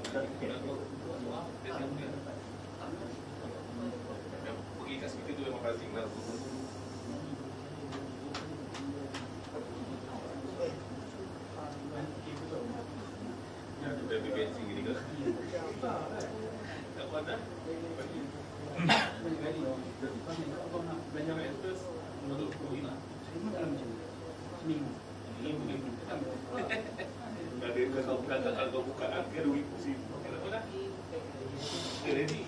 Pergi kat speaker tu memang buzzing lah. Dah BBNC gini ke? Tak buat dah? Kalau kau buka kan, dia ada wipu sih. Kenapa dah? Dia ready.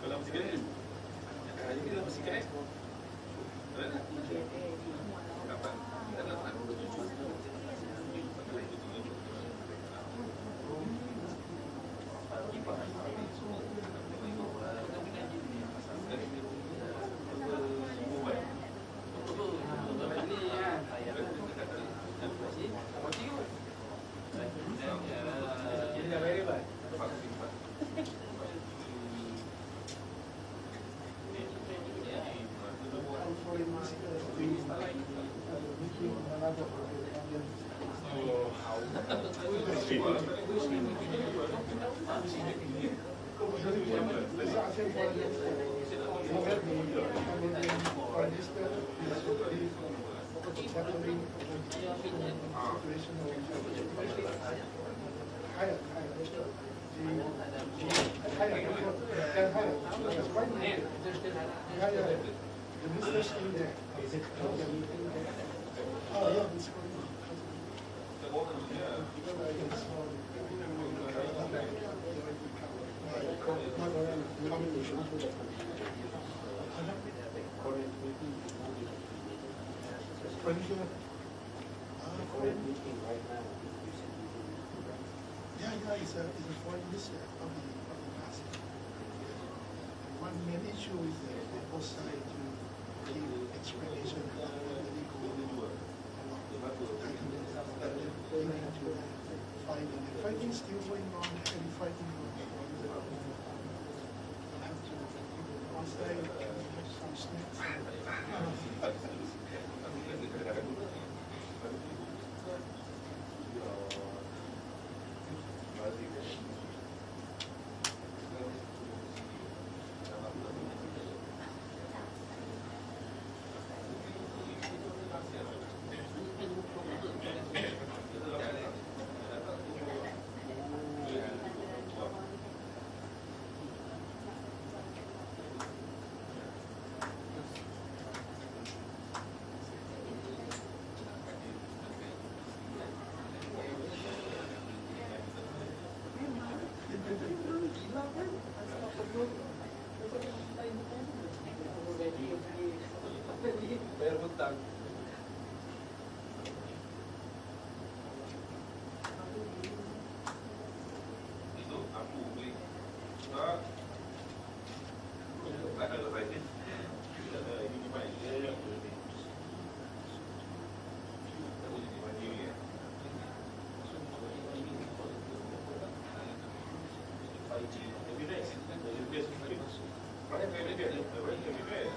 Kalau masih kena, jadi kita masih kena. Ada tak? Dapat. Kita dapat. It's a foreign minister of the ASEAN. One main issue is that they both sides to give explanation about what they go leading to fighting. And fighting still going on, heavy fighting going on. We'll have to outside have some snacks. Bayar hutang. Itu aku beli. Tak ada lepas ni. Ini di mana dia? Aku jadi mandi ya. Lebih nice. Lebih best. Banyak kali dia. Lebih best.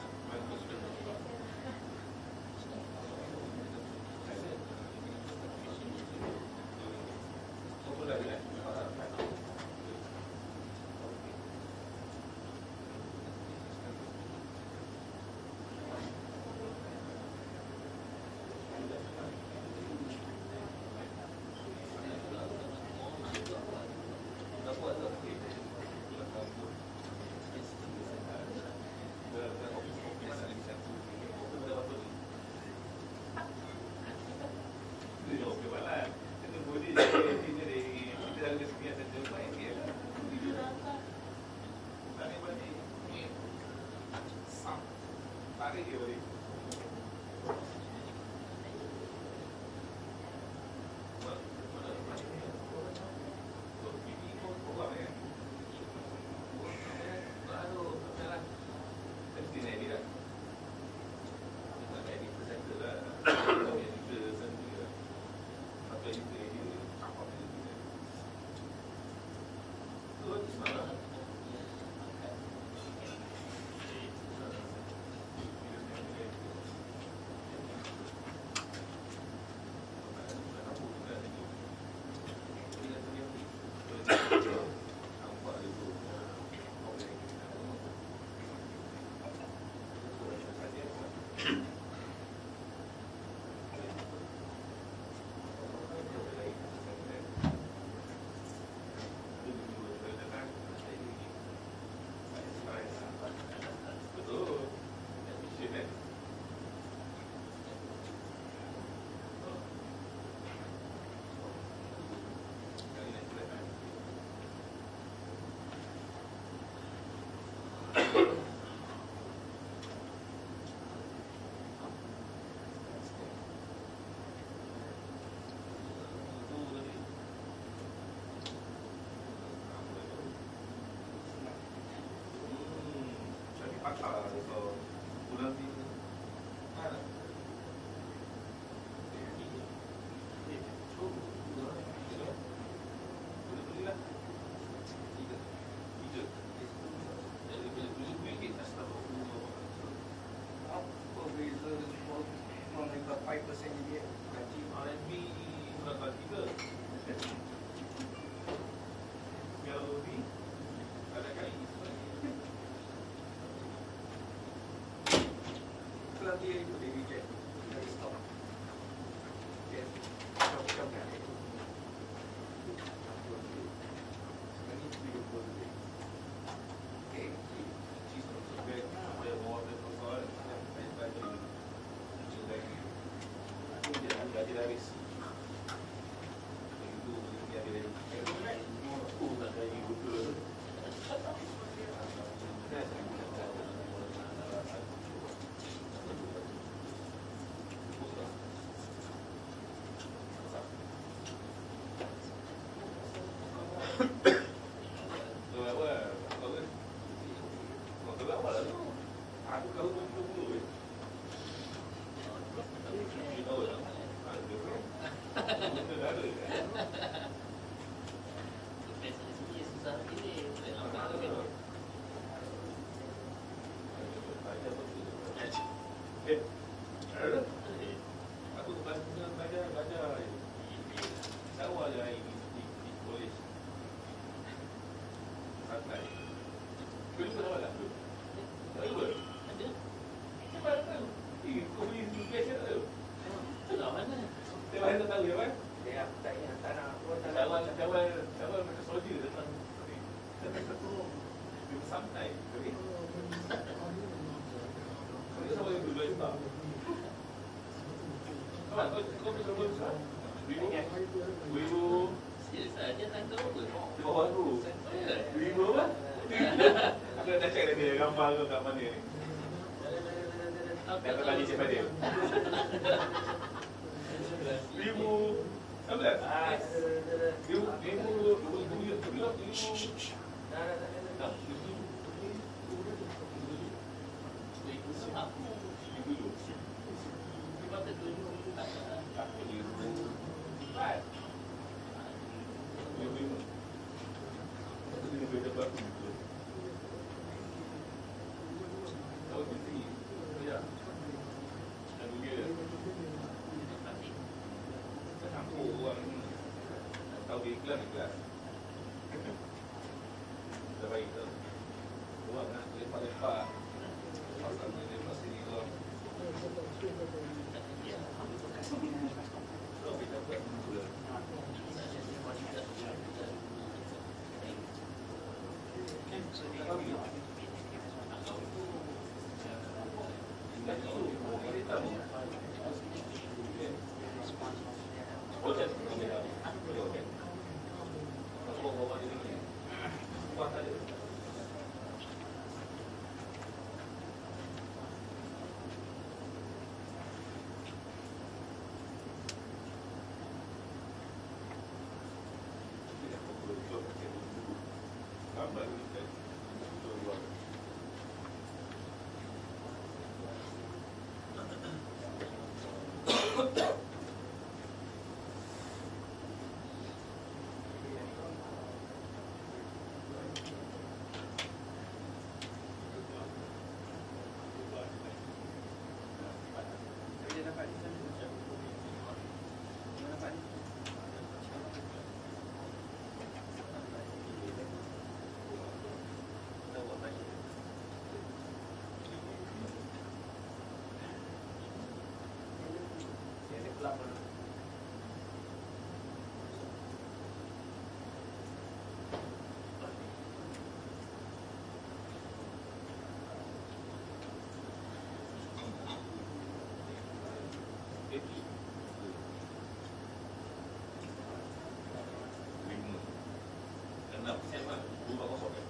6% lah. 240 kan.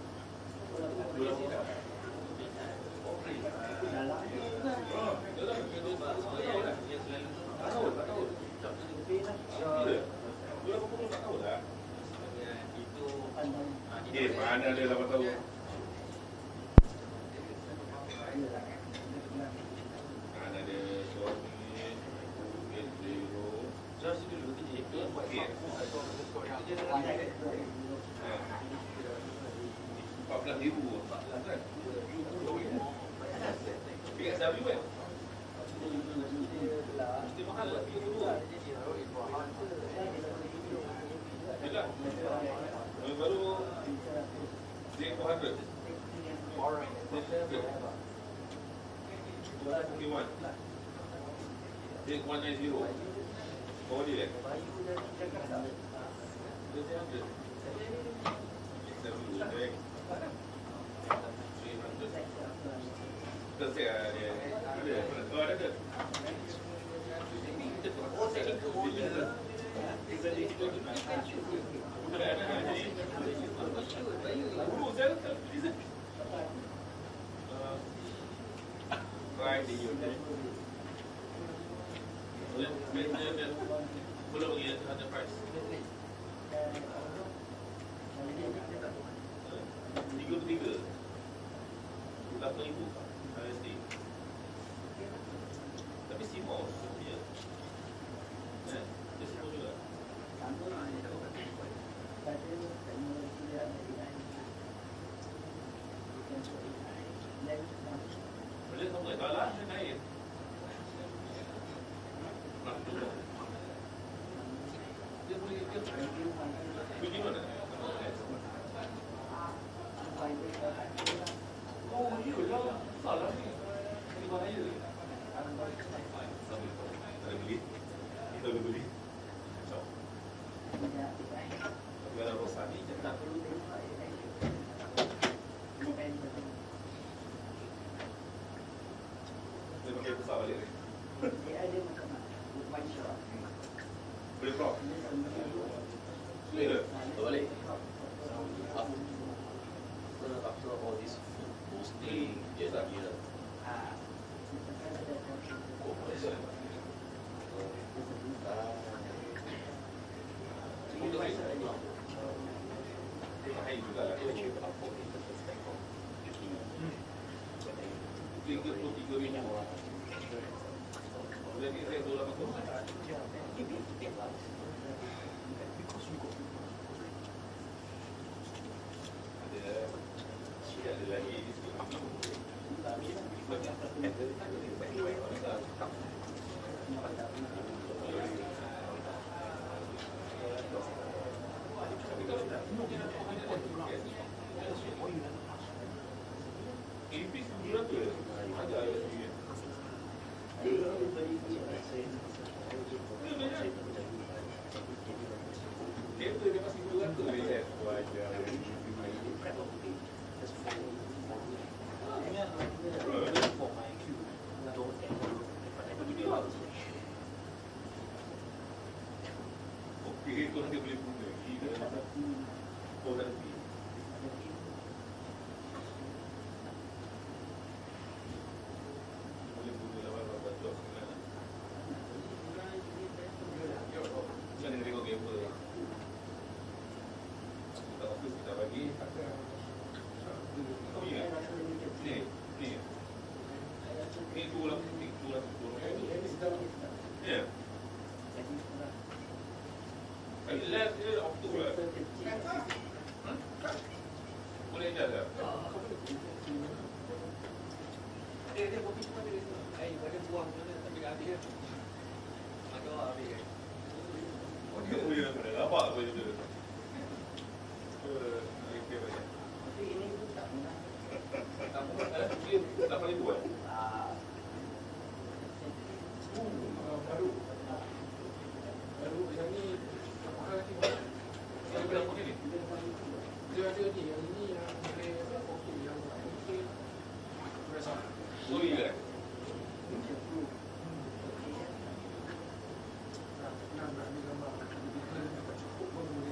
280 kan. Mana ada 8 tahun? Mana ada suami, zero. Just dulu itu buat dia. 14,000 kan? PSW kan? Mesti mahal lah, yelah, yang baru Z400 Z400 Z190 bawa dia kan? Z400 XW baik 300 terus dia ada boleh bagi ada price 33 8,000 USD tapi Simo dia Simo juga boleh kamu tak lah naik dia boleh pergi mana? Oh, iya lah. Salah ni. Ini bahaya. Ada beli? Kita boleh beli? Macam tapi kalau rosak ni, jangan perlu dia pakai besar balik ni. Boleh crop? Boleh ke? Balik. After all this boosting, dia tak kira. Bahaya juga lah. 33,000. Jadi saya 280. Ada lagi Ibis 200 ada lagi. Dia tu dia masih 200 je. Okey, tu nanti boleh guna. Oh, tak lebih. Boleh guna lah berapa job sebenarnya. Macam mana tengok gamble. Kita office kita bagi. Oh ya. Ni. Ni 200. Ya. Lihat dia oktober lah. Boleh je tak? Dia kopi cuma dia pada buang mana tapi habis kan. Agak habis kan. Oh dia boleh nampak apa je tu. Okey banyak. Tapi ini pun tak pernah. Tak boleh buat. Baru yang ni dia berapa ni? Dia ada ni, yang ini yang boleh okey, yang okey. Berasa. Oh iya. Nak ni gambar. Cukup pun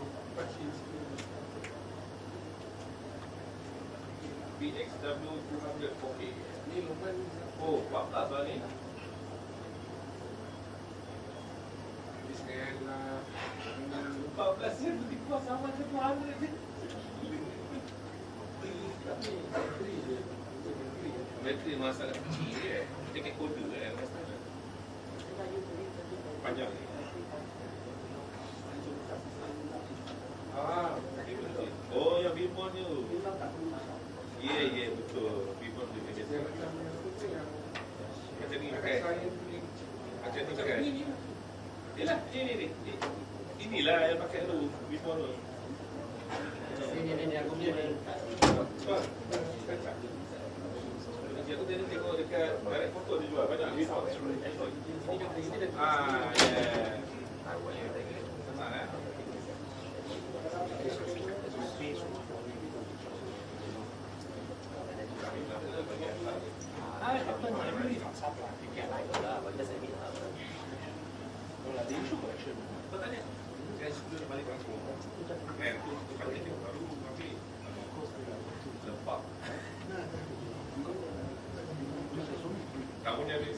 W200 4K. Ni lumayan. Oh, 14 lah ni. Bismillah. 14 je lebih kuat sama je 200 je. Bateri memang sangat kecil je. Kita kena kode kan. Panjang ni. Oh, yang bimon tu. Ya, betul. Bimon tu biasa. Macam ni pakai. Macam ni pakai. Yalah, ni. Inilah yang pakai tu, bimon tu. Ini aku punya ni. Aku tadi tengok dekat direct photo dia jual banyak bimon. Ya. Senang eh. Kamu ni habis.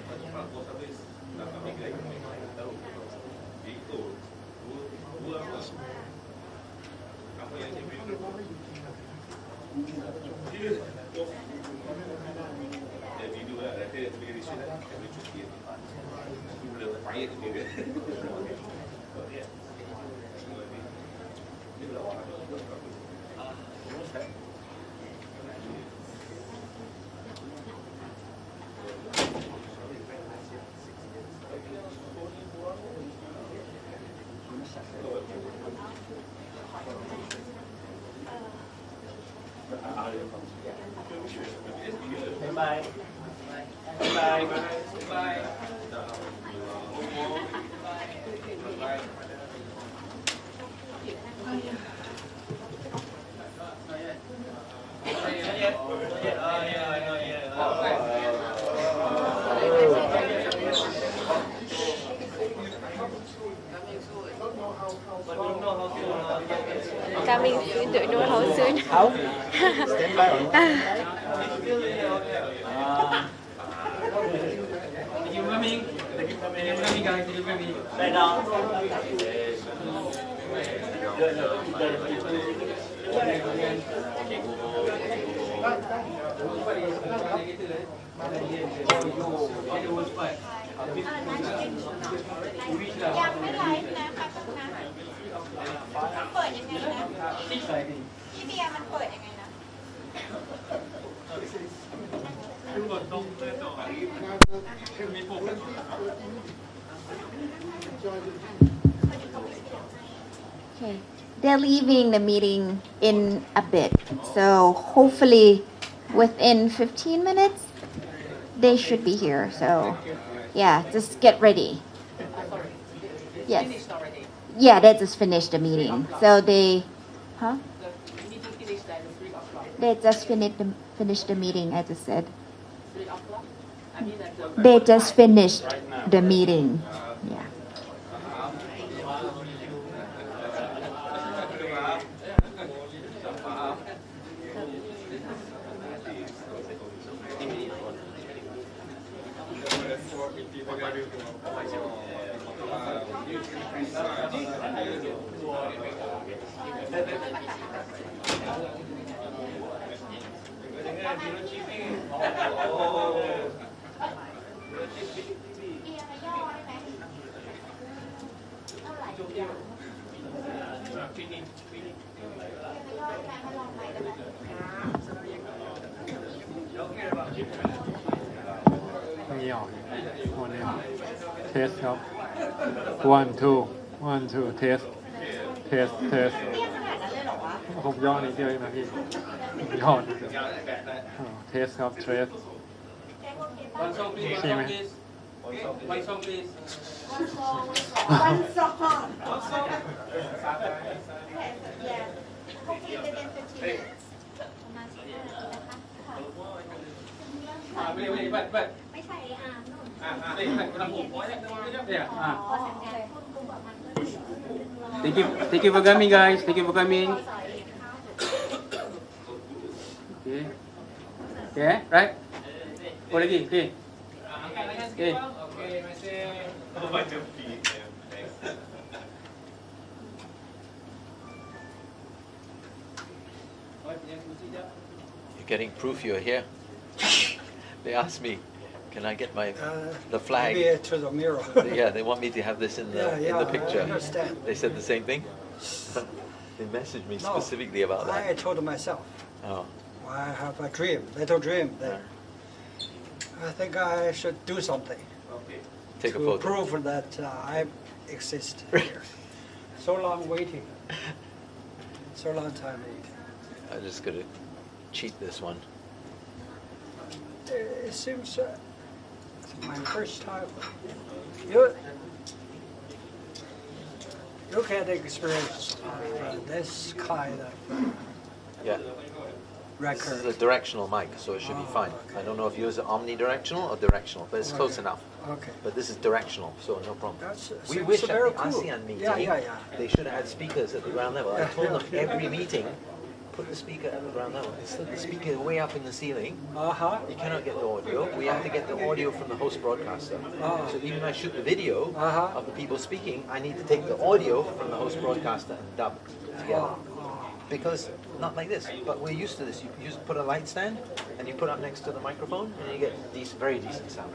Cepat bos habis. Tak ambil lagi. Tahu. Itu. Dua apa? Apa yang dia beri? Dia video lah. Dia beri risau lah. Dia beri cuti. Dia boleh payah tu dia. Dia boleh awak. Bye. Bye. Bye. Coming soon, don't know how soon. How? Stand by. Lay down. Okay, they're leaving the meeting in a bit, so hopefully within 15 minutes they should be here. So yeah, just get ready. Yes. Yeah, they just finished the meeting. So they just finished the meeting, I just said. They just finished the meeting. Yeah. Test ครับ one two test ผมย่อนิดเดียวเองนะพี่ย่อนิดเดียวเทสครับเทส One song please. See me. One song please. One song. One song. Yeah. Hopefully within 15 minutes. boleh, but. ไม่ใช่อ่านนู่น นี่ทำผมไว้เนี่ย อ๋อสัญญาณพูดกูแบบมันก็ดี Thank you for coming, guys. Thank you for coming. Okay, right? Already, okay. Okay. Oh my God, feet, man. Thanks. You're getting proof you're here. They asked me, can I get my the flag? Maybe to the mirror. Yeah, they want me to have this in the picture. I understand. They said the same thing. They messaged me specifically about that. I told myself, Oh, I have a dream, little dream, that I think I should do something take a to photo. prove that I exist here. So long waiting, so long time waiting. I'm just gonna cheat this one. It seems it's my first time. You can experience this kind of Yeah. This is a record. directional mic, so it should be fine. Okay. I don't know if yours are omnidirectional or directional, but it's close Okay. enough. Okay. But this is directional, so no problem. That's We seems wish at very the cool. ASEAN meeting, Yeah. they should have had speakers at the ground level. I Yeah, told them yeah. every meeting, put the speaker at the ground level. Instead, the speaker is way up in the ceiling. Uh-huh. You cannot get the audio. We have to get the audio from the host broadcaster. Oh. So even if I shoot the video Uh-huh. of the people speaking, I need to take the audio from the host broadcaster and dub together. Because not like this, but we're used to this. You just put a light stand and you put it up next to the microphone and you get very decent sound.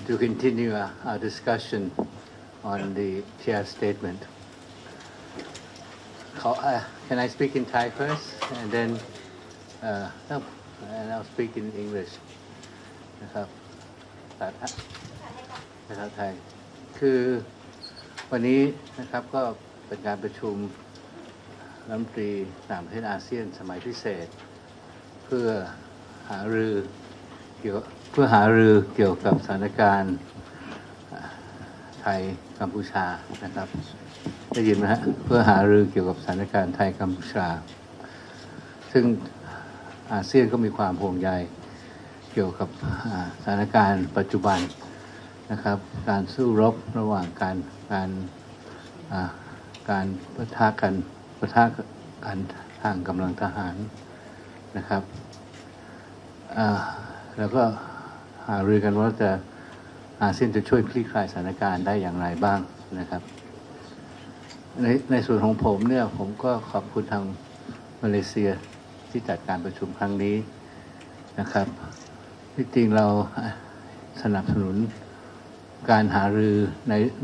to continue our discussion on the chair statement. Can I speak in Thai first, and then no, and I'll speak in English. นะครับภาษาไทยคือวันนี้นะครับก็เป็นการประชุมรัฐมนตรีต่างประเทศอาเซียนสมัยพิเศษเพื่อหารือเกี่ยวกับสถานการณ์ไทยกัมพูชานะครับได้ยินไหมฮะเพื่อหารือเกี่ยวกับสถานการณ์ไทยกัมพูชาซึ่งอาเซียนก็มีความห่วงใยเกี่ยวกับสถานการณ์ปัจจุบันนะครับการสู้รบระหว่างการปะทะกันทางกำลังทหารนะครับแล้วก็หารือกันว่าจะอาเซียนจะช่วยคลี่คลายสถานการณ์ได้อย่างไรบ้างนะครับในส่วนของผมเนี่ยผมก็ขอบคุณทางมาเลเซียที่จัดการประชุมครั้งนี้นะครับที่จริงเราสนับสนุนการหารือ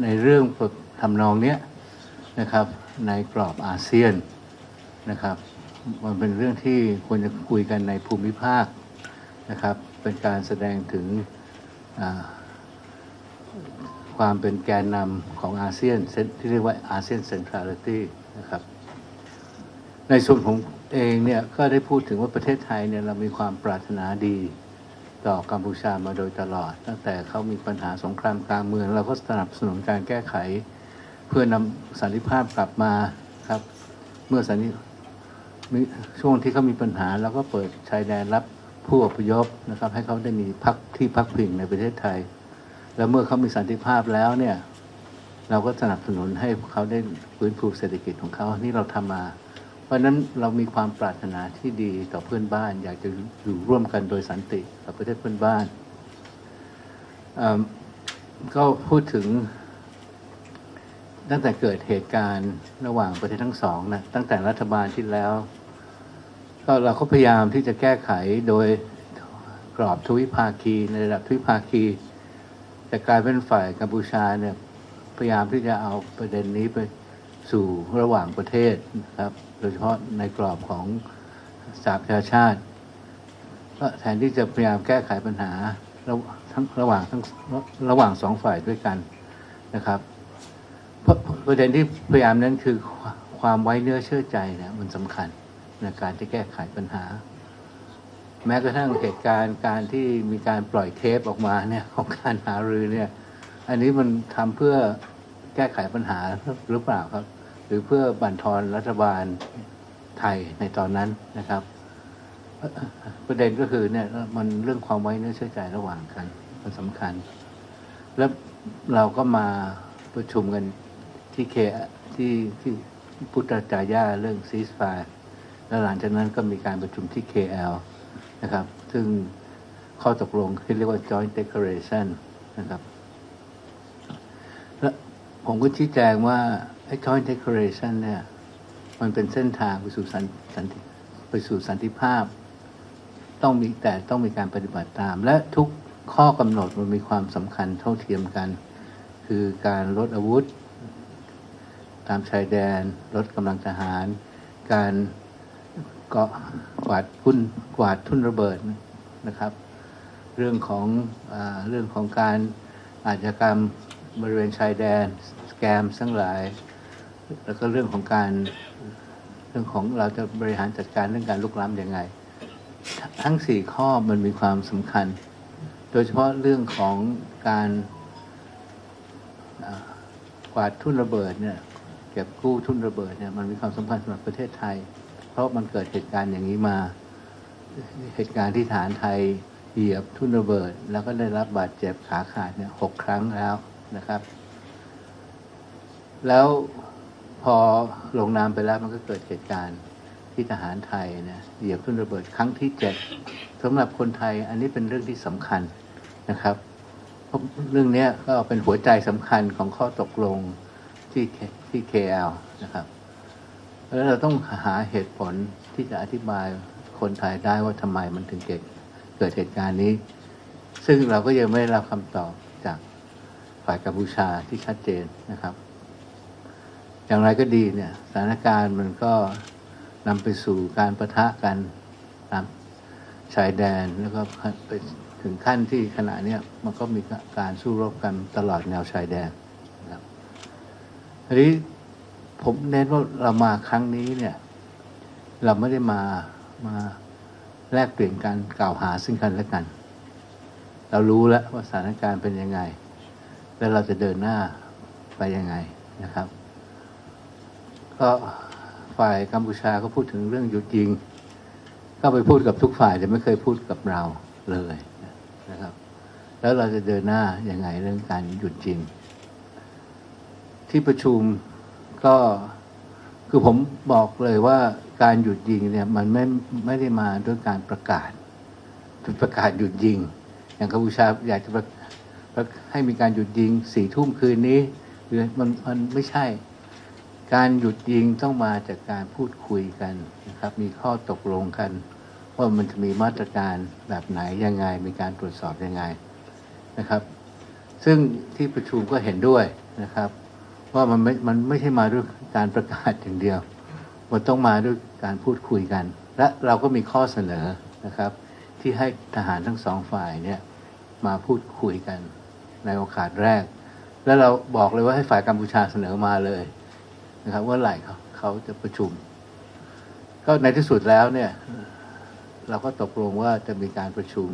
ในเรื่องทำนองเนี้ยนะครับในกรอบอาเซียนนะครับมันเป็นเรื่องที่ควรจะคุยกันในภูมิภาคนะครับเป็นการแสดงถึงความเป็นแกนนำของอาเซียนที่เรียกว่าอาเซียนเซ็นทรัลิตี้นะครับในส่วนของเองเนี่ยก็ได้พูดถึงว่าประเทศไทยเนี่ยเรามีความปรารถนาดีต่อกัมพูชามาโดยตลอดตั้งแต่เขามีปัญหาสงครามกลางเมืองเราก็สนับสนุนการแก้ไขเพื่อนำสันติภาพกลับมาครับเมื่อช่วงที่เขามีปัญหาเราก็เปิดชายแดนรับผู้อพยพนะครับให้เขาได้มีที่พักพิงในประเทศไทยแล้วเมื่อเขามีสันติภาพแล้วเนี่ยเราก็สนับสนุนให้เขาได้ฟื้นฟูเศรษฐกิจของเขานี่เราทำมาเพราะฉะนั้นเรามีความปรารถนาที่ดีต่อเพื่อนบ้านอยากจะอยู่ร่วมกันโดยสันติกับประเทศเพื่อนบ้านก็พูดถึงตั้งแต่เกิดเหตุการณ์ระหว่างประเทศทั้งสองนะตั้งแต่รัฐบาลที่แล้วก็เราก็พยายามที่จะแก้ไขโดยกรอบทวิภาคีในระดับทวิภาคีแต่กลายเป็นฝ่ายกัมพูชาเนี่ยพยายามที่จะเอาประเด็นนี้ไปสู่ระหว่างประเทศนะครับโดยเฉพาะในกรอบของสหประชาชาติก็แทนที่จะพยายามแก้ไขปัญหาระหว่างสองฝ่ายด้วยกันนะครับประเด็นที่พยายามนั้นคือความไว้เนื้อเชื่อใจเนี่ยมันสำคัญในการจะแก้ไขปัญหาแม้กระทั่งเหตุการณ์การที่มีการปล่อยเทปออกมาเนี่ยของการหารือเนี่ยอันนี้มันทำเพื่อแก้ไขปัญหาหรือเปล่าครับหรือเพื่อบั่นทอนรัฐบาลไทยในตอนนั้นนะครับประเด็นก็คือเนี่ยมันเรื่องความไว้เนื้อเชื่อใจระหว่างกันมันสำคัญแล้วเราก็มาประชุมกันที่พุทธจาย่าเรื่อง ceasefire แล้วหลังจากนั้นก็มีการประชุมที่ KL นะครับซึ่งข้อตกลงที่เรียกว่า joint declaration นะครับและผมก็ชี้แจงว่าไอ้ joint declaration เนี่ยมันเป็นเส้นทางไปสู่สันติภาพต้องมีการปฏิบัติตามและทุกข้อกำหนดมันมีความสำคัญเท่าเทียมกันคือการลดอาวุธตามชายแดนลดกำลังทหารการกวาดทุ่นระเบิดนะครับเรื่องของการอาชญากรรมบริเวณชายแดนสแกมทั้งหลายแล้วก็เรื่องของเราจะบริหารจัดการเรื่องการลุกล้ำยังไงทั้ง4ข้อมันมีความสำคัญโดยเฉพาะเรื่องของการกวาดทุ่นระเบิดเนี่ยเก็บกู้ทุ่นระเบิดเนี่ยมันมีความสำคัญสำหรับประเทศไทยเพราะมันเกิดเหตุการณ์อย่างนี้มาเหตุการณ์ที่ฐานไทยเหยียบทุ่นระเบิดแล้วก็ได้รับบาดเจ็บขาขาดเนี่ย6 ครั้งแล้วนะครับแล้วพอลงนามไปแล้วมันก็เกิดเหตุการณ์ที่ทหารไทยเนี่ยเหยียบทุ่นระเบิดครั้งที่7สำหรับคนไทยอันนี้เป็นเรื่องที่สำคัญนะครับเพราะเรื่องนี้ก็เป็นหัวใจสำคัญของข้อตกลงที่ KL นะครับแล้วเราต้องหาเหตุผลที่จะอธิบายคนไทยได้ว่าทำไมมันถึงเกิดเหตุการณ์นี้ซึ่งเราก็ยังไม่ได้รับคำตอบ จากฝ่ายกัมพูชาที่ชัดเจนนะครับอย่างไรก็ดีเนี่ยสถานการณ์มันก็นำไปสู่การปะทะกันตามชายแดนแล้วก็ไปถึงขั้นที่ขณะนี้มันก็มีการสู้รบกันตลอดแนวชายแดนนะครับทีนี้ผมเน้นว่าเรามาครั้งนี้เนี่ยเราไม่ได้มาแลกเปลี่ยนการกล่าวหาซึ่งกันและกันเรารู้แล้วว่าสถานการณ์เป็นยังไงแล้วเราจะเดินหน้าไปยังไงนะครับก็ฝ่ายกัมพูชาก็พูดถึงเรื่องหยุดยิงก็ไปพูดกับทุกฝ่ายแต่ไม่เคยพูดกับเราเลยนะครับแล้วเราจะเดินหน้ายังไงเรื่องการหยุดยิงที่ประชุมก็คือผมบอกเลยว่าการหยุดยิงเนี่ยมันไม่ได้มาด้วยการประกาศหยุดยิงอย่างกัมพูชาอยากจะให้มีการหยุดยิง4 ทุ่มคืนนี้หรือมันไม่ใช่การหยุดยิงต้องมาจากการพูดคุยกันนะครับมีข้อตกลงกันว่ามันจะมีมาตรการแบบไหนยังไงมีการตรวจสอบยังไงนะครับซึ่งที่ประชุมก็เห็นด้วยนะครับว่ามันไม่ใช่มาด้วยการประกาศอย่างเดียวมันต้องมาด้วยการพูดคุยกันและเราก็มีข้อเสนอนะครับที่ให้ทหารทั้งสองฝ่ายเนี่ยมาพูดคุยกันในโอกาสแรกแล้วเราบอกเลยว่าให้ฝ่ายกัมพูชาเสนอมาเลยนะครับว่าไหร่เขาจะประชุมก็ในที่สุดแล้วเนี่ยเราก็ตกลงว่าจะมีการประชุม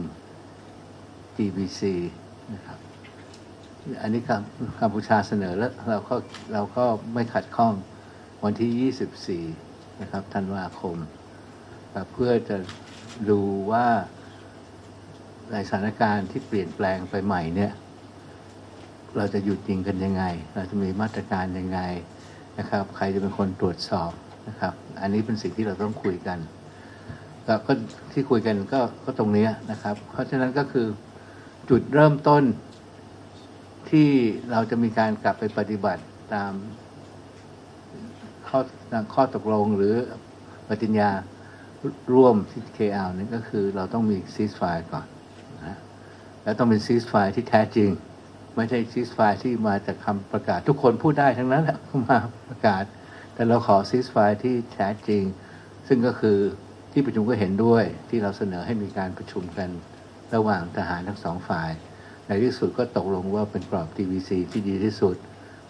GBC นะครับอันนี้กัมพูชาเสนอแล้วเราก็ไม่ขัดข้องวันที่24นะครับธันวาคมเพื่อจะดูว่าในสถานการณ์ที่เปลี่ยนแปลงไปใหม่เนี่ยเราจะหยุดยิงกันยังไงเราจะมีมาตรการยังไงนะครับใครจะเป็นคนตรวจสอบนะครับอันนี้เป็นสิ่งที่เราต้องคุยกันก็ที่คุยกันก็ตรงนี้นะครับเพราะฉะนั้นก็คือจุดเริ่มต้นที่เราจะมีการกลับไปปฏิบัติตามข้อตกลงหรือปฏิญญาร่วมที่ KL นี่ก็คือเราต้องมี ceasefire ก่อนนะแล้วต้องเป็น ceasefire ที่แท้จริงไม่ใช่ ceasefire ที่มาจากคำประกาศทุกคนพูดได้ทั้งนั้นแหละมาประกาศแต่เราขอ ceasefire ที่แท้จริงซึ่งก็คือที่ประชุมก็เห็นด้วยที่เราเสนอให้มีการประชุมกันระหว่างทหารทั้งสองฝ่ายในที่สุดก็ตกลงว่าเป็นกรอบ TVC ที่ดีที่สุด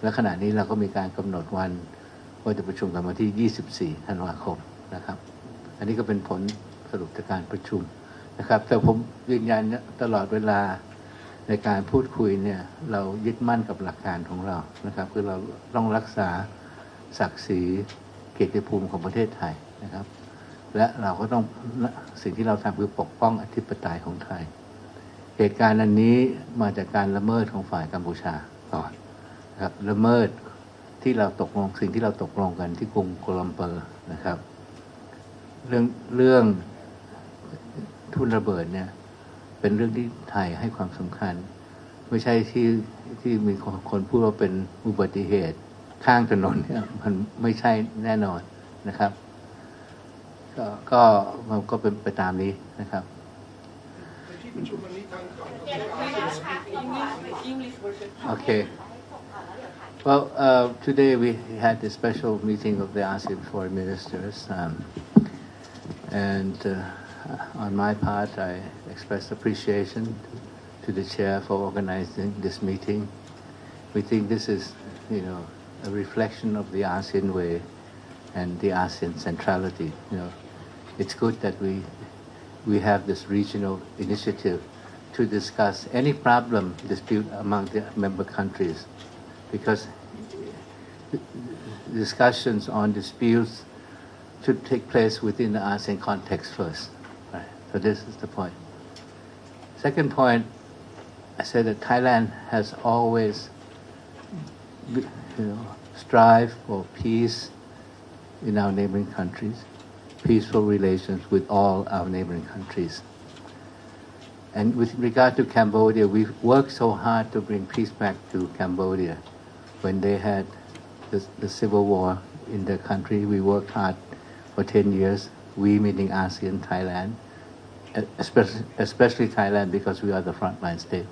และขณะนี้เราก็มีการกำหนดวันว่าจะประชุมกันวันที่24ธันวาคมนะครับอันนี้ก็เป็นผลสรุปจากการประชุมนะครับแต่ผมยืนยันตลอดเวลาในการพูดคุยเนี่ยเรายึดมั่นกับหลักการของเรานะครับคือเราต้องรักษาศักดิ์ศรีเกียรติภูมิของประเทศไทยนะครับและเราก็ต้องสิ่งที่เราทำคือปกป้องอธิปไตยของไทยเหตุการณ์อันนี้มาจากการละเมิดของฝ่ายกัมพูชาก่อนนะครับละเมิดที่เราตกลงสิ่งที่เราตกลงกันที่กรุงโกลัมเปอร์นะครับเรื่องทุ่นระเบิดเนี่ยเป็นเรื่องที่ไทยให้ความสำคัญไม่ใช่ที่มีคนพูดว่าเป็นอุบัติเหตุข้างถนนเนี่ยมันไม่ใช่แน่นอนนะครับก็มันก็เป็นไปตามนี้นะครับ Okay. Well, today we had the special meeting of the ASEAN Foreign Ministers, and on my part, I express appreciation to the chair for organizing this meeting. We think this is, a reflection of the ASEAN way and the ASEAN centrality. It's good that we have this regional initiative to discuss any problem, dispute among the member countries, because discussions on disputes should take place within the ASEAN context first. Right? So this is the point. Second point, I said that Thailand has always strive for peace in our neighboring countries, peaceful relations with all our neighboring countries. And with regard to Cambodia, we've worked so hard to bring peace back to Cambodia. When they had the civil war in their country, we worked hard for 10 years, we meaning ASEAN, Thailand, especially Thailand because we are the frontline state.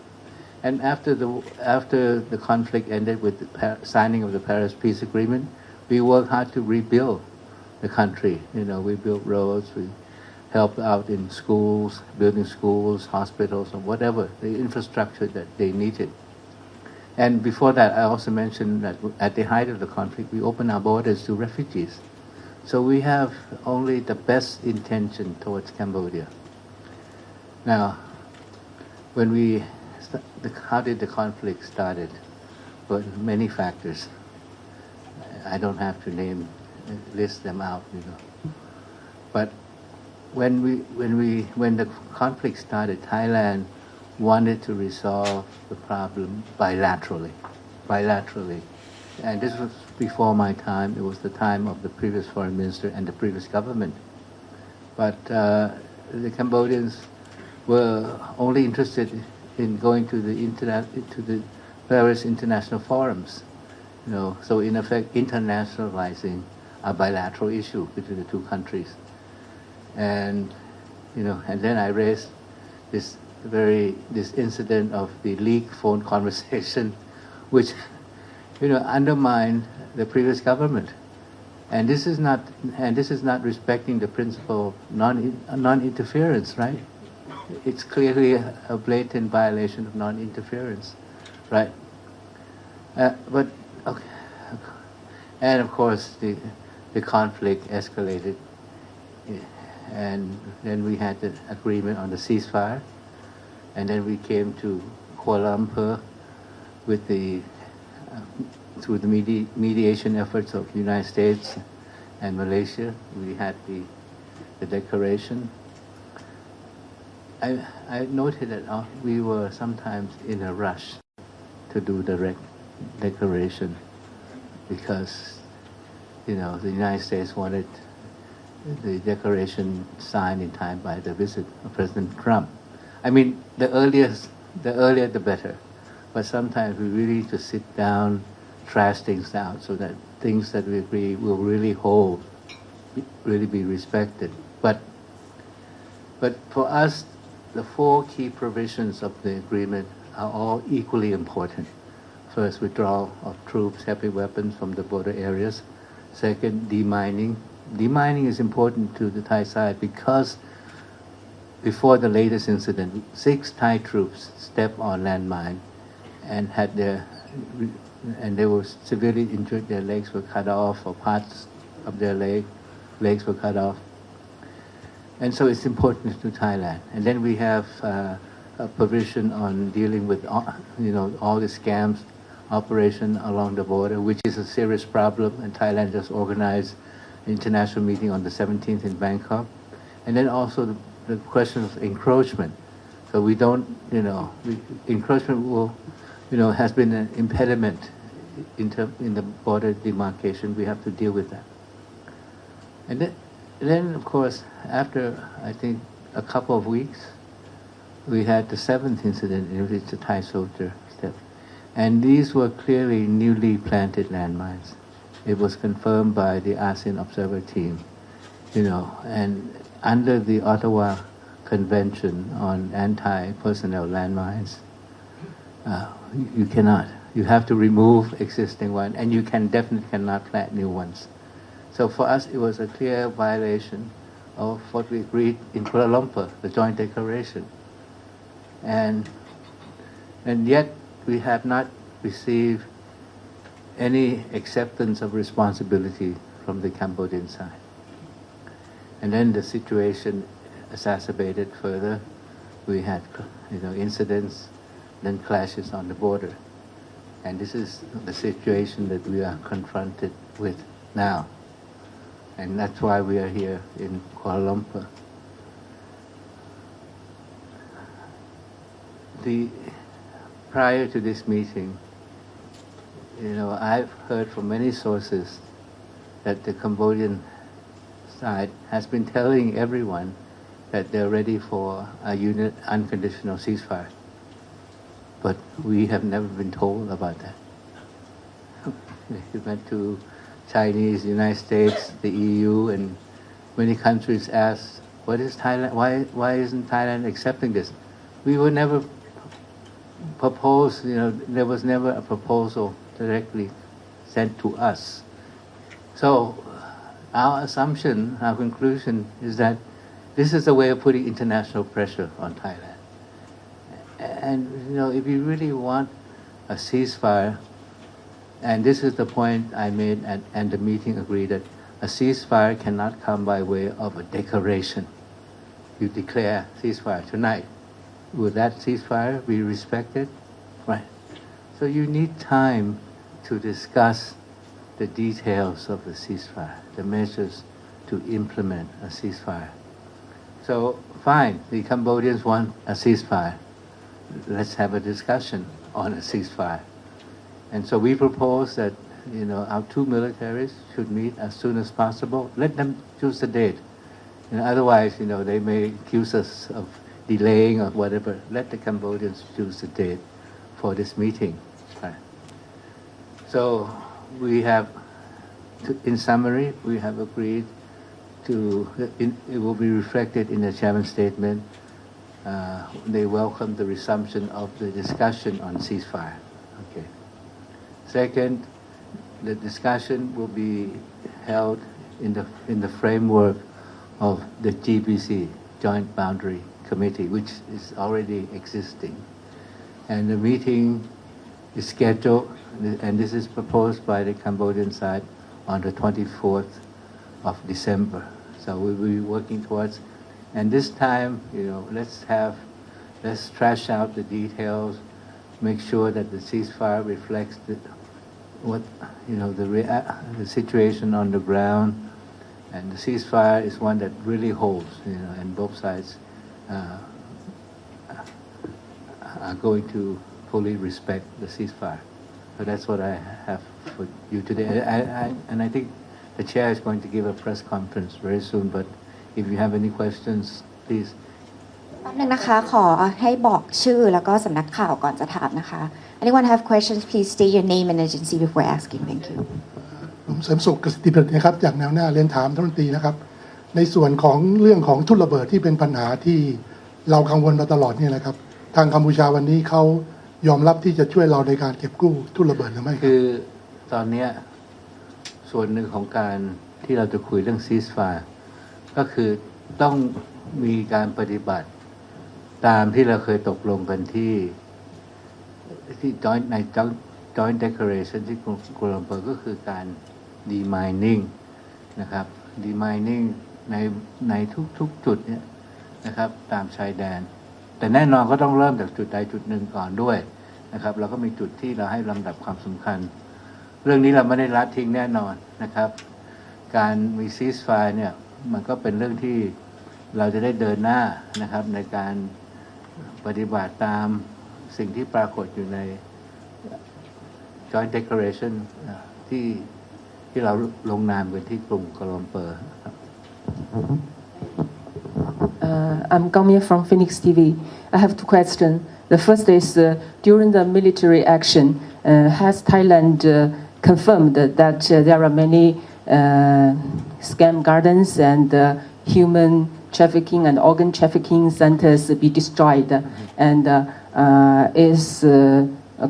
And after the conflict ended with the signing of the Paris Peace Agreement, we worked hard to rebuild the country. You know, we built roads, we helped out in schools, building schools, hospitals, or whatever, the infrastructure that they needed. And before that, I also mentioned that at the height of the conflict, we opened our borders to refugees. So we have only the best intention towards Cambodia. Now, how did the conflict started? Well, many factors. I don't have to list them out, you know. But when the conflict started, Thailand wanted to resolve the problem bilaterally. And this was before my time. It was the time of the previous foreign minister and the previous government. But the Cambodians were only interested in going to the various international forums, you know. So in effect, internationalizing a bilateral issue between the two countries. And you know, and then I raised this incident of the leaked phone conversation, which, you know, undermined the previous government. And this is not respecting the principle of non-interference, right? It's clearly a blatant violation of non-interference, right? But okay, and of course the conflict escalated, and then we had the agreement on the ceasefire, and then we came to Kuala Lumpur with through the mediation efforts of the United States and Malaysia. We had the declaration. I noted that we were sometimes in a rush to do the declaration because, you know, the United States wanted the declaration signed in time by the visit of President Trump. I mean, the earlier the better. But sometimes we really need to sit down, trash things out so that things that we agree will really hold, really be respected. But for us, the 4 key provisions of the agreement are all equally important. First, withdrawal of troops, heavy weapons from the border areas. Second, demining. Demining is important to the Thai side because before the latest incident, 6 Thai troops stepped on landmine and they were severely injured. Their legs were cut off, or parts of their legs were cut off. And so it's important to Thailand. And then we have a provision on dealing with, you know, all the scams operation along the border, which is a serious problem. And Thailand just organized an international meeting on the 17th in Bangkok. And then also the question of encroachment. So we don't, you know, encroachment will, you know, has been an impediment in the border demarcation. We have to deal with that. And then, of course, after, I think, a couple of weeks, we had the 7th incident in which the Thai soldier stepped. And these were clearly newly planted landmines. It was confirmed by the ASEAN observer team, you know, and under the Ottawa Convention on Anti-Personnel Landmines, you cannot. You have to remove existing ones, and you definitely cannot plant new ones. So for us, it was a clear violation of what we agreed in Kuala Lumpur, the joint declaration. And yet we have not received any acceptance of responsibility from the Cambodian side. And then the situation exacerbated further. We had, you know, incidents, then clashes on the border. And this is the situation that we are confronted with now. And that's why we are here in Kuala Lumpur. Prior to this meeting, you know, I've heard from many sources that the Cambodian side has been telling everyone that they're ready for a unconditional ceasefire. But we have never been told about that. We went to Chinese, United States, the EU, and many countries asked, "What is Thailand? Why isn't Thailand accepting this?" We were never propose, there was never a proposal directly sent to us. So our assumption, our conclusion is that this is a way of putting international pressure on Thailand. And, if you really want a ceasefire, and this is the point I made, and the meeting agreed that a ceasefire cannot come by way of a declaration. You declare ceasefire tonight. Will that ceasefire be respected? Right. So you need time to discuss the details of the ceasefire, the measures to implement a ceasefire. So fine, the Cambodians want a ceasefire. Let's have a discussion on a ceasefire. And so we propose that, our two militaries should meet as soon as possible. Let them choose the date. Otherwise, they may accuse us of delaying or whatever. Let the Cambodians choose the date for this meeting. Right. So we have, in summary, we have agreed it will be reflected in the chairman's statement. They welcome the resumption of the discussion on ceasefire. Okay. Second, the discussion will be held in the framework of the GBC, Joint Boundary Committee, which is already existing. And the meeting is scheduled, and this is proposed by the Cambodian side on the 24th of December. So we'll be working towards, and this time, let's trash out the details, make sure that the ceasefire reflects the situation on the ground, and the ceasefire is one that really holds, and both sides are going to fully respect the ceasefire. So that's what I have for you today. And I think the chair is going to give a press conference very soon, but if you have any questions, please. แป๊บนึงนะคะขอให้บอกชื่อแล้วก็สำนักข่าวก่อนจะถามนะคะ Anyone have questions? Please state your name and agency before asking. Thank you. ผมเสริมสุขกสิทธิประดิษฐ์นะครับจากแนวหน้าเรียนถามท่านรัฐมนตรีนะครับในส่วนของเรื่องของทุ่นระเบิดที่เป็นปัญหาที่เรากังวลมาตลอดเนี่ยนะครับทางกัมพูชาวันนี้เขายอมรับที่จะช่วยเราในการเก็บกู้ทุ่นระเบิดหรือไม่คือตอนนี้ส่วนหนึ่งของการที่เราจะคุยเรื่อง ceasefire ก็คือต้องมีการปฏิบัติตามที่เราเคยตกลงกันที่ joint declaration ที่กัวลาลัมเปอร์ก็คือการ demining นะครับ demining ในทุกจุดเนี่ยนะครับตามชายแดนแต่แน่นอนก็ต้องเริ่มจากจุดใดจุดหนึ่งก่อนด้วยนะครับเราก็มีจุดที่เราให้ลำดับความสำคัญเรื่องนี้เราไม่ได้ละทิ้งแน่นอนนะครับการมี ceasefire เนี่ยมันก็เป็นเรื่องที่เราจะได้เดินหน้านะครับในการปฏิบัติตามสิ่งที่ปรากฏอยู่ใน Joint Declaration ที่เราลงนามกันที่กรุงกัวลาลัมเปอร์ I'm Gaomia from Phoenix TV. I have two questions. The first is during the military action, has Thailand confirmed that there are many scam gardens and human trafficking and organ trafficking centers be destroyed? And is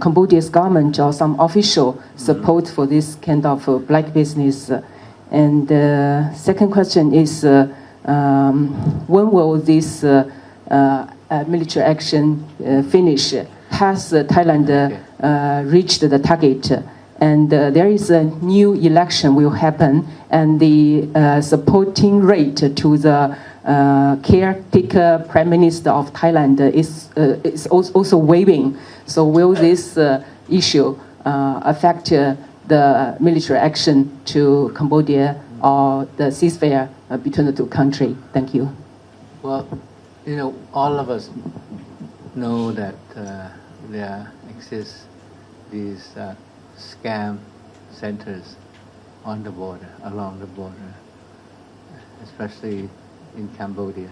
Cambodia's government or some official support for this kind of black business? And the second question is, when will this military action finish? Has Thailand reached the target? And there is a new election will happen, and the supporting rate to the caretaker Prime Minister of Thailand is also waiving. So will this issue affect the military action to Cambodia or the ceasefire between the two countries? Thank you. Well, all of us know that there exist these scam centers on the border, along the border, especially in Cambodia.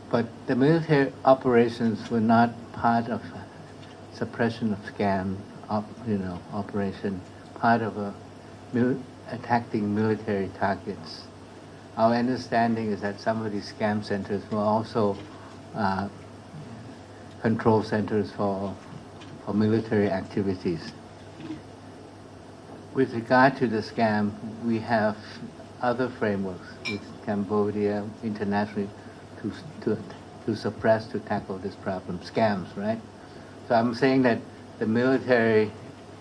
But the military operations were not part of suppression of scam, operation, part of attacking military targets. Our understanding is that some of these scam centers were also control centers for military activities. With regard to the scam, we have other frameworks with Cambodia internationally to suppress, to tackle this problem, scams, right? So I'm saying that the military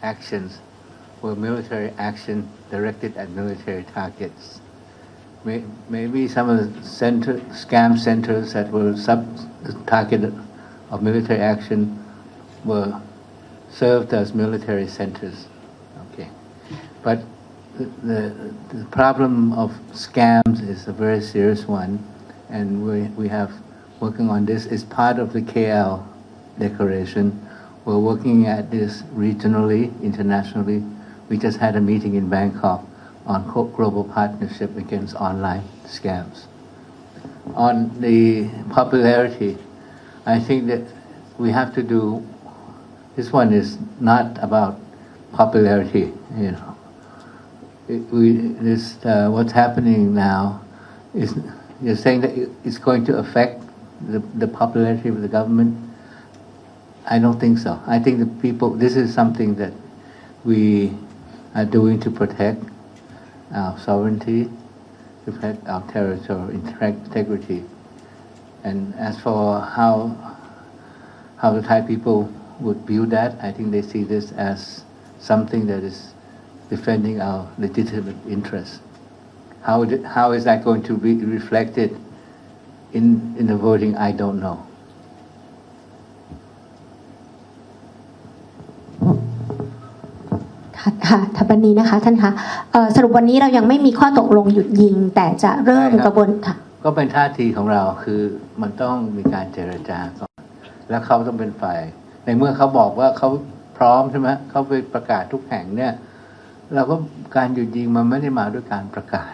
actions were military action directed at military targets. Maybe some of the scam centers that were targeted of military action were served as military centers. Okay, but the problem of scams is a very serious one, and we have working on this. It's part of the KL declaration. We're working at this regionally, internationally. We just had a meeting in Bangkok on global partnership against online scams. On the popularity, I think that we have to do, this one is not about popularity, you know. What's happening now is, you're saying that it's going to affect the popularity of the government. I don't think so. I think the people, this is something that we are doing to protect our sovereignty, to protect our territorial integrity. And as for how the Thai people would view that, I think they see this as something that is defending our legitimate interests. How is that going to be reflected in the voting? I don't know. ค่ะถัดไปนี้นะคะท่านคะสรุปวันนี้เรายังไม่มีข้อตกลงหยุดยิงแต่จะเริ่มกระบวนค่ะก็เป็นท่าทีของเราคือมันต้องมีการเจรจาก่อนแล้วเขาต้องเป็นฝ่ายในเมื่อเขาบอกว่าเขาพร้อมใช่ไหมเขาไปประกาศทุกแห่งเนี่ยเราก็การหยุดยิงมันไม่ได้มาด้วยการประกาศ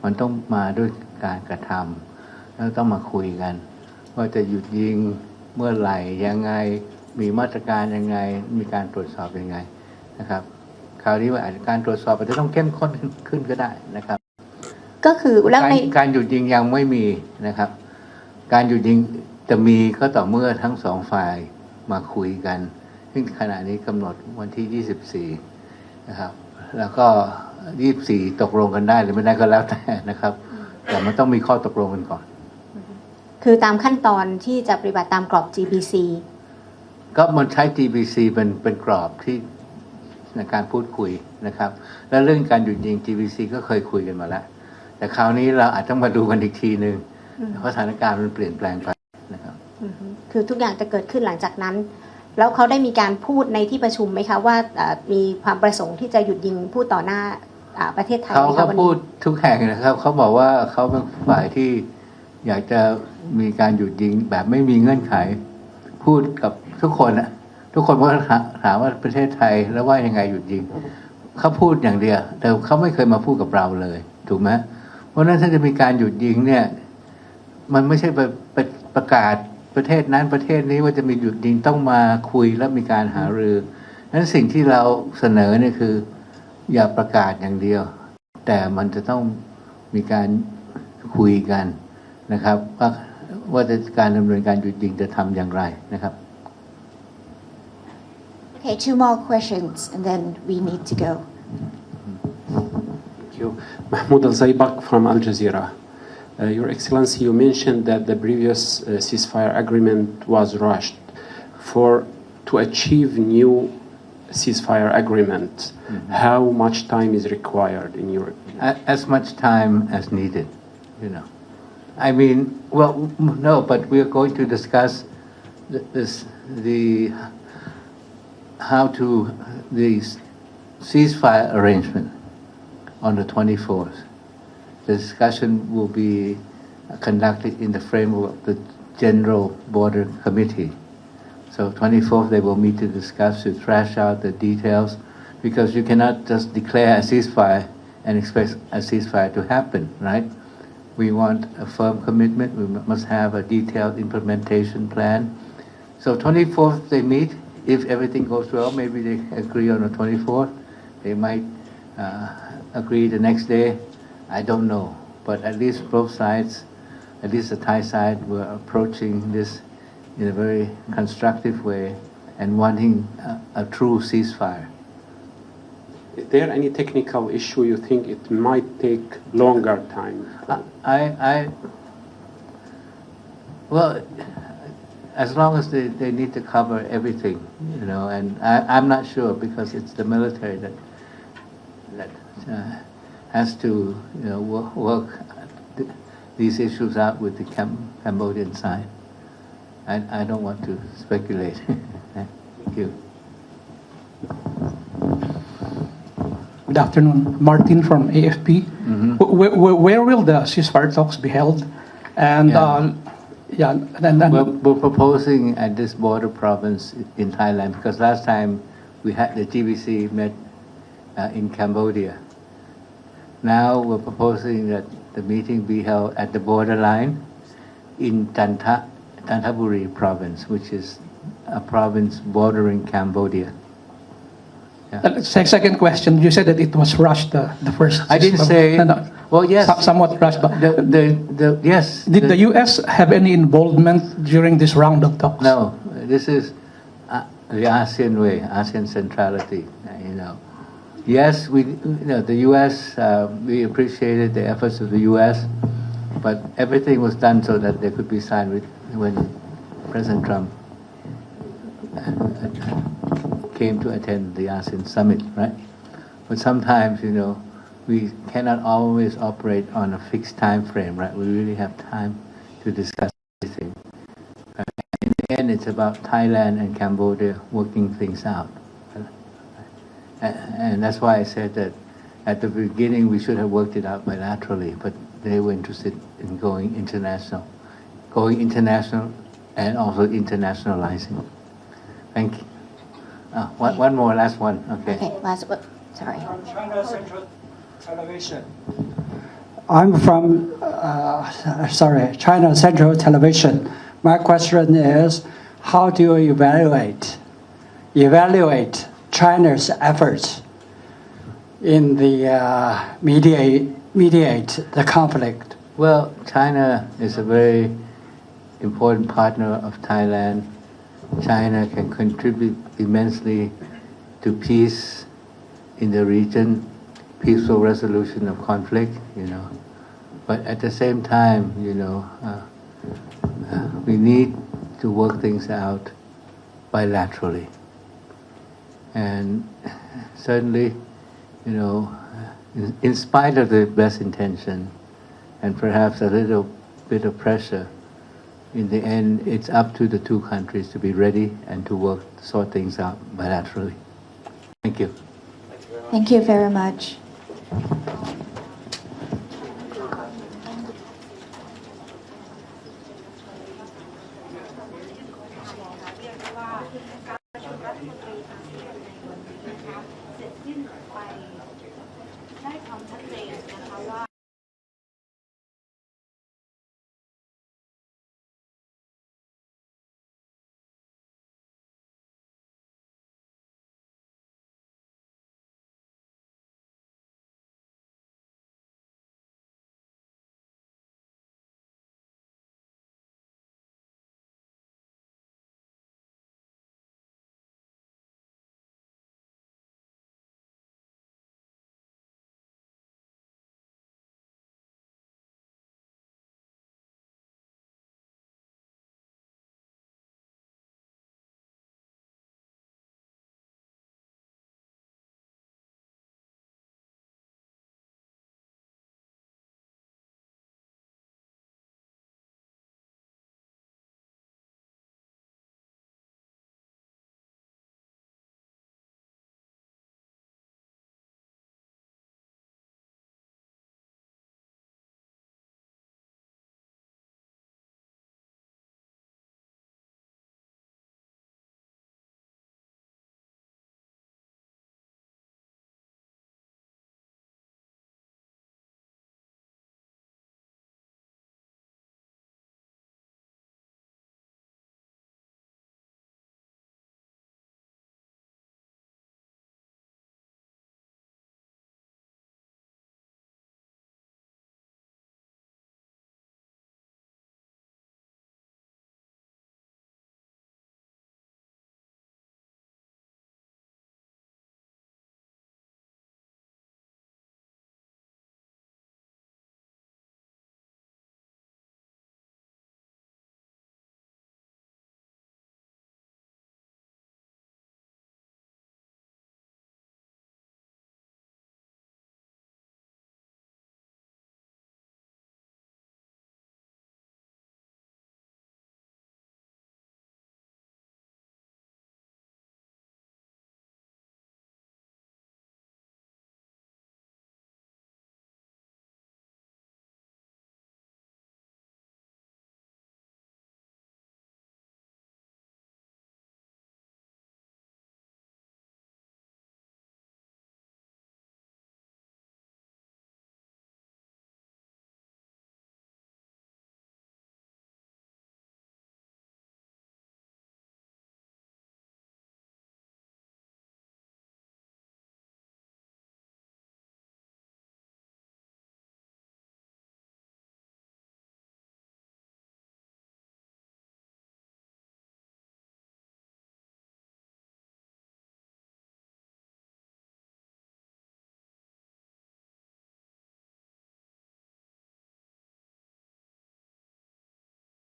มันต้องมาด้วยการกระทำแล้วต้องมาคุยกันว่าจะหยุดยิงเมื่อไหร่ยังไงมีมาตรการยังไงมีการตรวจสอบยังไงนะครับคราวนี้ว่าการตรวจสอบอาจจะต้องเข้มข้นขึ้นก็ได้นะครับก็คือแล้วในการหยุดยิงยังไม่มีนะครับการหยุดยิงจะมีก็ต่อเมื่อทั้งสองฝ่ายมาคุยกันซึ่งขณะนี้กำหนดวันที่24นะครับแล้วก็24ตกลงกันได้หรือไม่ได้ก็แล้วแต่นะครับแต่มันต้องมีข้อตกลงกันก่อนคือตามขั้นตอนที่จะปฏิบัติตามกรอบ GBC ก็มันใช้ GBC เป็นกรอบที่ในการพูดคุยนะครับและเรื่องการหยุดยิง GBC ก็เคยคุยกันมาแล้วแต่คราวนี้เราอาจต้องมาดูกันอีกทีนึงเพราะสถานการณ์มันเปลี่ยนแปลงไปนะครับคือทุกอย่างจะเกิดขึ้นหลังจากนั้นแล้วเขาได้มีการพูดในที่ประชุมไหมคะว่ามีความประสงค์ที่จะหยุดยิงพูดต่อหน้าประเทศไทยเขาพูดทุกแห่งนะครับเขาบอกว่าเขาเป็นฝ่ายที่อยากจะมีการหยุดยิงแบบไม่มีเงื่อนไขพูดกับทุกคนนะทุกคนก็ถามว่าประเทศไทยแล้วว่ายังไงหยุดยิงเขาพูดอย่างเดียวแต่เขาไม่เคยมาพูดกับเราเลยถูกไหมเพราะนั้นถ้าจะมีการหยุดยิงเนี่ยมันไม่ใช่ไปประกาศประเทศนั้นประเทศนี้ว่าจะมีหยุดยิงต้องมาคุยแล้วมีการหารือนั้นสิ่งที่เราเสนอเนี่ยคืออย่าประกาศอย่างเดียวแต่มันจะต้องมีการคุยกันนะครับว่าจะการดำเนินการหยุดยิงจะทำอย่างไรนะครับOkay, two more questions and then we need to go. Thank you. Mahmoud Al-Zaybak from Al Jazeera. Your Excellency, you mentioned that the previous ceasefire agreement was rushed. To achieve new ceasefire agreement, how much time is required in your opinion? As much time as needed, you know. I mean, well, no, but we are going to discuss the ceasefire arrangement on the 24th. The discussion will be conducted in the framework of the General Border Committee. So 24th they will meet to discuss, to thrash out the details, because you cannot just declare a ceasefire and expect a ceasefire to happen, right? We want a firm commitment. We must have a detailed implementation plan. So 24th they meet. If everything goes well, maybe they agree on the 24th. They might agree the next day. I don't know. But at least both sides, at least the Thai side, were approaching this in a very constructive way and wanting a true ceasefire. Is there any technical issue you think it might take longer time? Well, as long as they need to cover everything, and I'm not sure because it's the military that has to, work these issues out with the Cambodian side. I don't want to speculate. Thank you. Good afternoon, Martin from AFP. Mm-hmm. Where will the ceasefire talks be held? And We're proposing at this border province in Thailand because last time we had the GBC met in Cambodia. Now we're proposing that the meeting be held at the borderline in Tanthaburi province, which is a province bordering Cambodia. Yeah. Second question, you said that it was rushed, the first. I didn't say. No. Well, yes. Somewhat rushed, but yes. Did the U.S. have any involvement during this round of talks? No, this is the ASEAN way, ASEAN centrality. Yes, the U.S. We appreciated the efforts of the U.S., but everything was done so that they could be signed when President Trump came to attend the ASEAN summit, right? But sometimes, we cannot always operate on a fixed time frame, right? We really have time to discuss everything. In the end, it's about Thailand and Cambodia working things out. And that's why I said that at the beginning we should have worked it out bilaterally, but they were interested in going international and also internationalizing. Thank you. One more, last one. Okay. Okay, last one. Sorry. From China Central Television. I'm from, China Central Television. My question is, how do you evaluate China's efforts in the mediate the conflict? Well, China is a very important partner of Thailand. China can contribute immensely to peace in the region, peaceful resolution of conflict, But at the same time, we need to work things out bilaterally. And certainly, in spite of the best intention and perhaps a little bit of pressure, in the end, it's up to the two countries to be ready and to sort things out bilaterally. Thank you. Thank you very much.